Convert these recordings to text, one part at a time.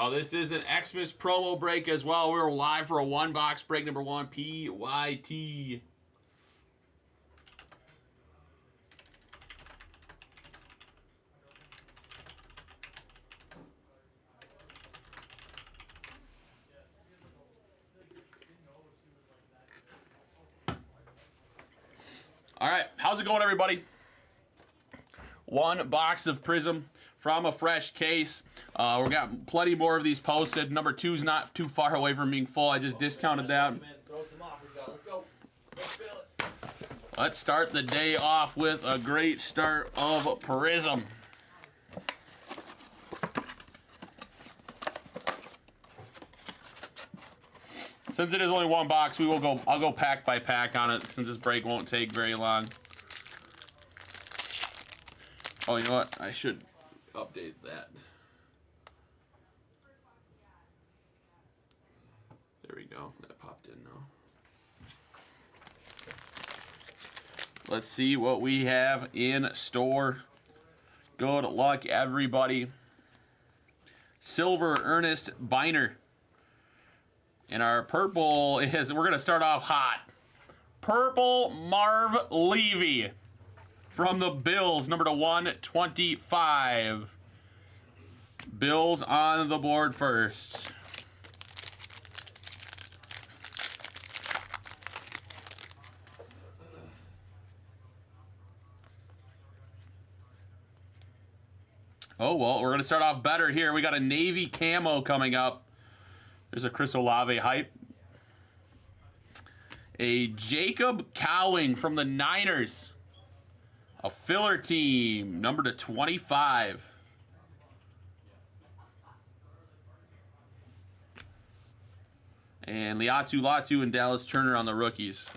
Oh, this is an XMAS promo break as well. We're live for a one-box break number 1, PYT. All right, how's it going, everybody? One box of Prizm from a fresh case. We got plenty more of these posted. Number 2's not too far away from being full. I just discounted that. Let's start the day off with a great start of Prizm. Since it is only one box, I'll go pack by pack on it since this break won't take very long. Oh, you know what? I should update that. There we go. That popped in now. Let's see what we have in store. Good luck, everybody. Silver Ernest Biner. And our purple is, we're going to start off hot. Purple Marv Levy from the Bills, number to 125. Bills on the board first. Oh, well, we're going to start off better here. We got a Navy camo coming up. There's a Chris Olave hype. A Jacob Cowing from the Niners. A filler team, number to 25. And Liatu Latu and Dallas Turner on the rookies.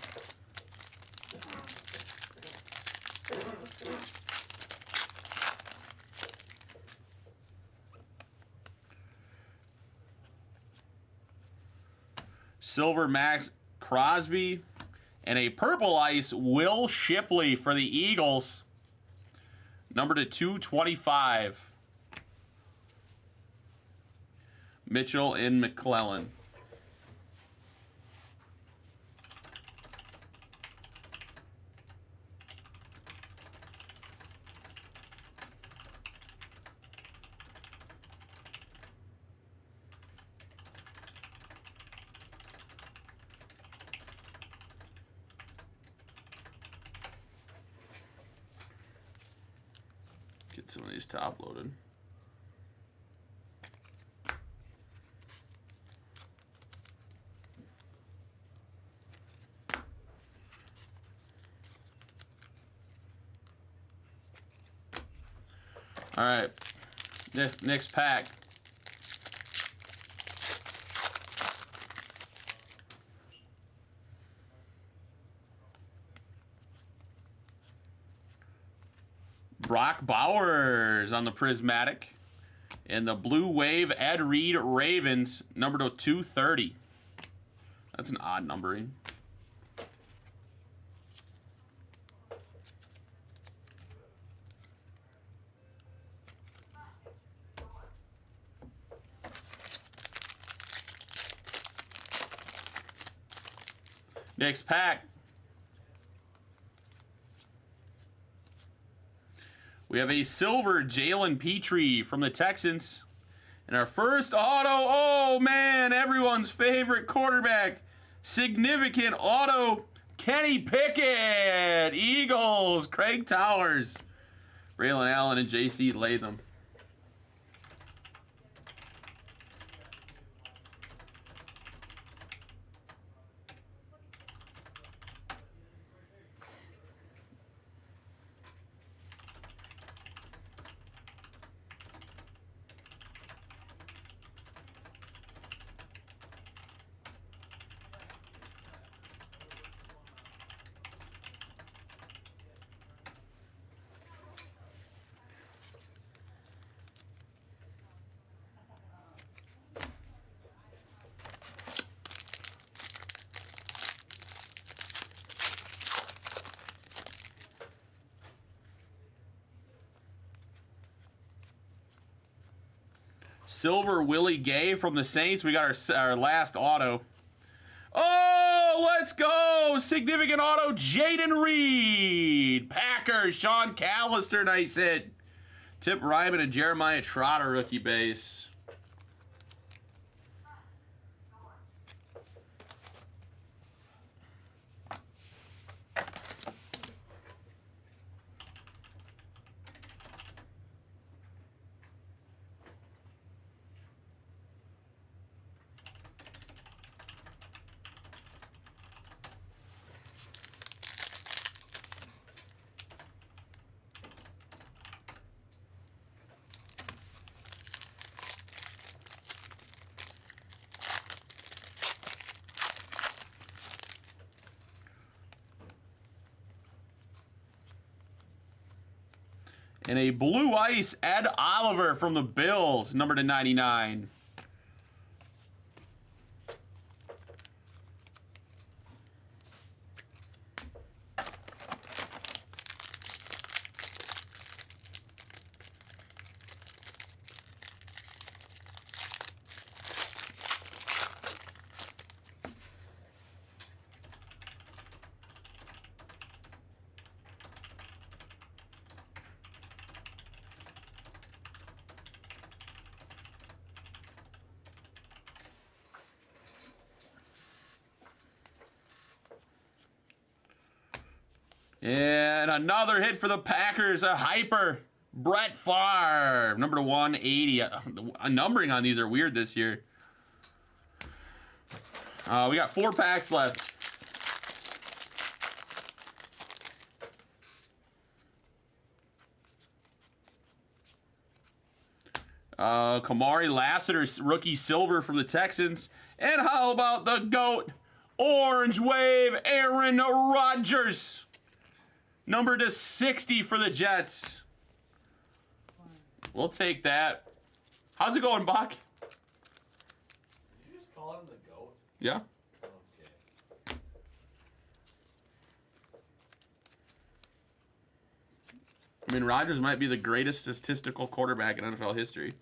Silver Max Crosby, and a purple ice Will Shipley for the Eagles, number to 225. Mitchell and McClellan. Get some of these top loaded. All right, next pack. Brock Bowers on the Prismatic. And the Blue Wave Ed Reed Ravens, number to 230. That's an odd numbering. Next pack. We have a silver Jalen Petrie from the Texans. And our first auto, oh man, everyone's favorite quarterback. Significant auto, Kenny Pickett. Eagles, Craig Towers. Braylon Allen and J.C. Latham. Silver Willie Gay from the Saints. We got our last auto. Oh, let's go! Significant auto, Jaden Reed. Packers, Sean Callister, nice hit. Tip Ryman and Jeremiah Trotter, rookie base. And a blue ice, Ed Oliver from the Bills, number to 99. And another hit for the Packers, a hyper, Brett Favre, number to 180. Numbering on these are weird this year. We got 4 packs left. Kamari Lassiter, rookie silver from the Texans. And how about the GOAT, Orange Wave, Aaron Rodgers. Number to 60 for the Jets. We'll take that. How's it going, Bach? Did you just call him the GOAT? Yeah. Okay. I mean, Rodgers might be the greatest statistical quarterback in NFL history.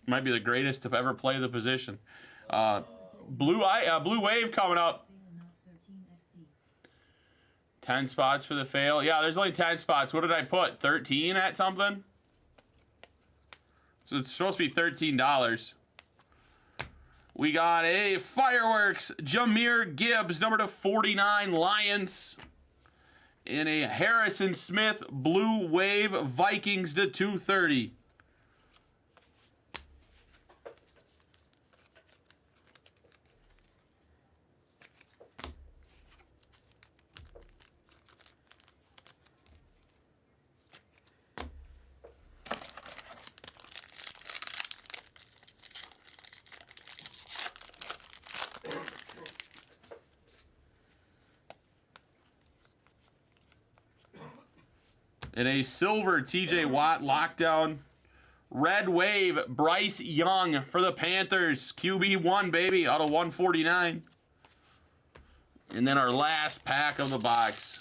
Might be the greatest to ever play the position. Blue Wave coming up. 10 spots for the fail. Yeah, there's only 10 spots. What did I put? 13 at something? So it's supposed to be $13. We got a Fireworks, Jahmyr Gibbs, number to 49, Lions. And a Harrison Smith, Blue Wave, Vikings to 230. And a silver TJ Watt lockdown. Red Wave, Bryce Young for the Panthers. QB1, baby, out of 149. And then our last pack of the box.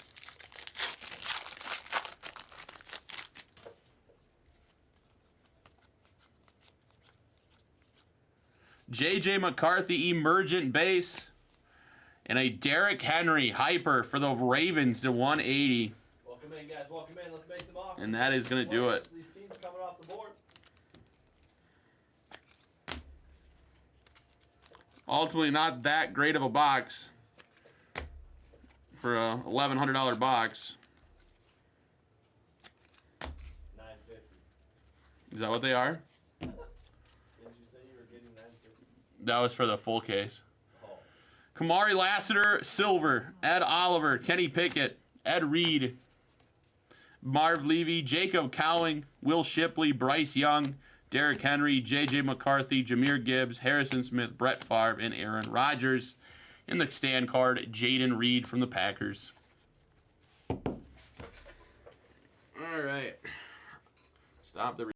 JJ McCarthy, Emergent Base. And a Derrick Henry, Hyper for the Ravens to 180. Welcome in, guys. Welcome in. Let's make some offers. And that is going to do it. These teams coming off the board. Ultimately, not that great of a box for a $1,100 box. $9.50. Is that what they are? Didn't you say you were getting $9.50? That was for the full case. Oh. Kamari Lassiter, silver. Ed Oliver, Kenny Pickett, Ed Reed, Marv Levy, Jacob Cowling, Will Shipley, Bryce Young, Derrick Henry, J.J. McCarthy, Jahmyr Gibbs, Harrison Smith, Brett Favre, and Aaron Rodgers. In the stand card, Jaden Reed from the Packers. All right. Stop the